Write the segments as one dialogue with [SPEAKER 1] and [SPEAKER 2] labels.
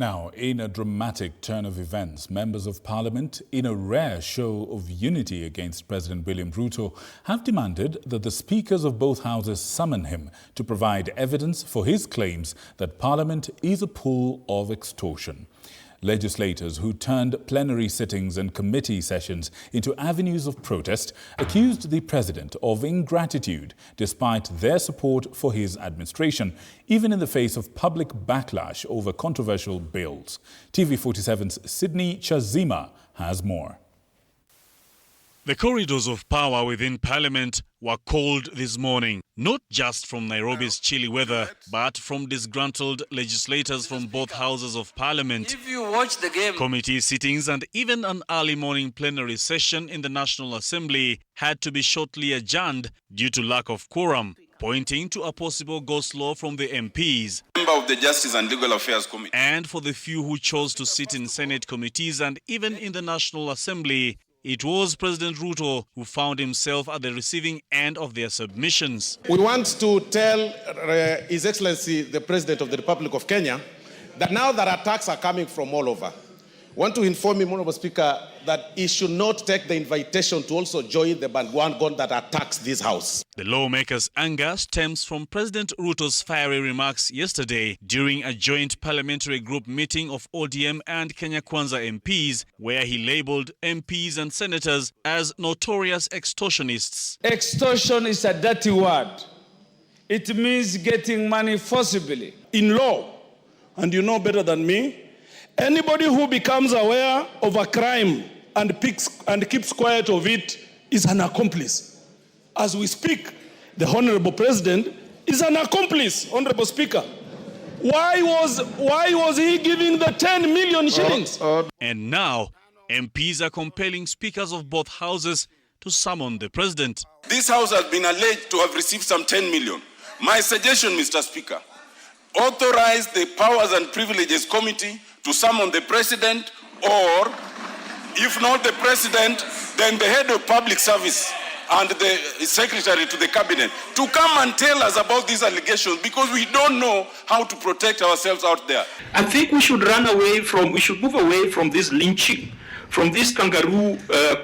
[SPEAKER 1] Now, in a dramatic turn of events, members of parliament, in a rare show of unity against President William Ruto, have demanded that the speakers of both houses summon him to provide evidence for his claims that parliament is a pool of extortion. Legislators who turned plenary sittings and committee sessions into avenues of protest accused the president of ingratitude despite their support for his administration, even in the face of public backlash over controversial bills. TV47's Sydney Chazima has more.
[SPEAKER 2] The corridors of power within Parliament were cold this morning, not just from Nairobi's chilly weather, but from disgruntled legislators from both houses of Parliament.
[SPEAKER 3] If you watch the game,
[SPEAKER 2] committee sittings and even an early morning plenary session in the National Assembly had to be shortly adjourned due to lack of quorum, pointing to a possible ghost law from the MPs.
[SPEAKER 4] Member of the Justice and Legal Affairs Committee.
[SPEAKER 2] And for the few who chose to sit in Senate committees and even in the National Assembly, it was President Ruto who found himself at the receiving end of their submissions.
[SPEAKER 5] We want to tell His Excellency, the President of the Republic of Kenya, that now that attacks are coming from all over, I want to inform him, Honorable Speaker, that he should not take the invitation to also join the bandwagon that attacks this House.
[SPEAKER 2] The lawmakers' anger stems from President Ruto's fiery remarks yesterday during a joint parliamentary group meeting of ODM and Kenya Kwanza MPs, where he labelled MPs and senators as notorious extortionists.
[SPEAKER 6] Extortion is a dirty word. It means getting money forcibly.
[SPEAKER 7] In law, and you know better than me, anybody who becomes aware of a crime and keeps quiet of it is an accomplice. As we speak, the Honorable President is an accomplice, Honorable Speaker. Why was he giving the 10 million shillings?
[SPEAKER 2] And now, MPs are compelling speakers of both houses to summon the president.
[SPEAKER 4] This House has been alleged to have received some 10 million. My suggestion, Mr. Speaker, authorize the Powers and Privileges Committee to summon the president, or if not the president, then the head of public service and the secretary to the cabinet to come and tell us about these allegations, because we don't know how to protect ourselves out there.
[SPEAKER 8] I think we should move away from this lynching, from this kangaroo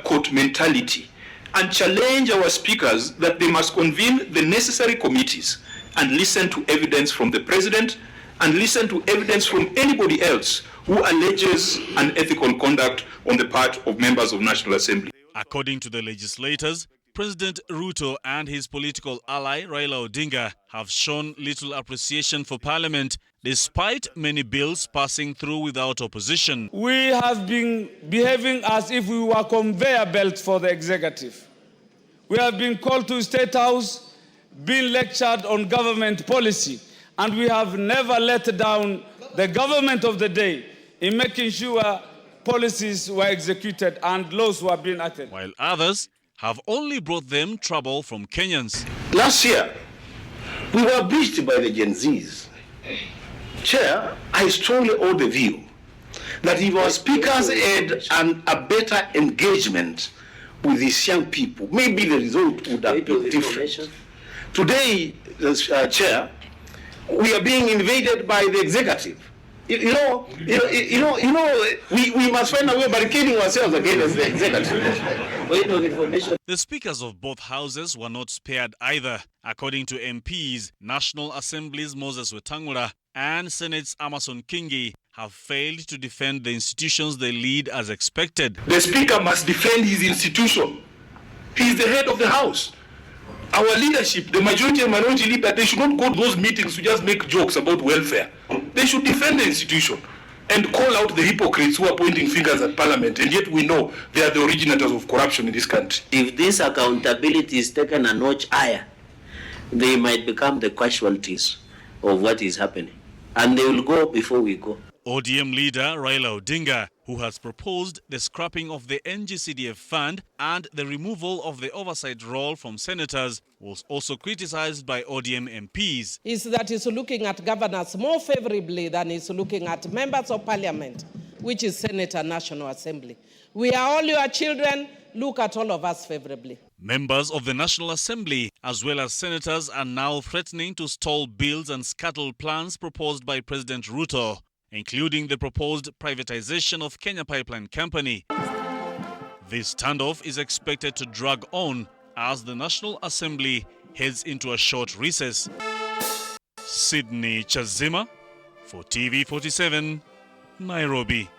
[SPEAKER 8] court mentality, and challenge our speakers that they must convene the necessary committees and listen to evidence from the president and listen to evidence from anybody else who alleges unethical conduct on the part of members of National Assembly.
[SPEAKER 2] According to the legislators, President Ruto and his political ally Raila Odinga have shown little appreciation for Parliament despite many bills passing through without opposition.
[SPEAKER 6] We have been behaving as if we were conveyor belts for the executive. We have been called to State House, been lectured on government policy, and we have never let down the government of the day in making sure policies were executed and laws were being acted.
[SPEAKER 2] While others have only brought them trouble from Kenyans.
[SPEAKER 9] Last year, we were beached by the Gen Zs. Chair, I strongly hold the view that if our speakers had a better engagement with these young people, maybe the result would have been different. Today, Chair, we are being invaded by the executive. We must find a way of barricading ourselves against the executive.
[SPEAKER 2] The speakers of both houses were not spared either. According to MPs, National Assembly's Moses Wetangula and Senate's Amason Kingi have failed to defend the institutions they lead as expected.
[SPEAKER 8] The speaker must defend his institution. He is the head of the House. Our leadership, the majority and minority leader, they should not go to those meetings to just make jokes about welfare. They should defend the institution and call out the hypocrites who are pointing fingers at Parliament, and yet we know they are the originators of corruption in this country.
[SPEAKER 3] if this accountability is taken a notch higher, they might become the casualties of what is happening. And they will go before we go.
[SPEAKER 2] ODM leader Raila Odinga, who has proposed the scrapping of the NGCDF fund and the removal of the oversight role from senators, was also criticized by ODM MPs.
[SPEAKER 10] Is that he's looking at governors more favorably than he's looking at members of parliament, which is Senate and National Assembly. We are all your children. Look at all of us favorably.
[SPEAKER 2] Members of the National Assembly, as well as senators, are now threatening to stall bills and scuttle plans proposed by President Ruto. including the proposed privatization of Kenya Pipeline Company. This standoff is expected to drag on as the National Assembly heads into a short recess. Sydney Chazima for TV47, Nairobi.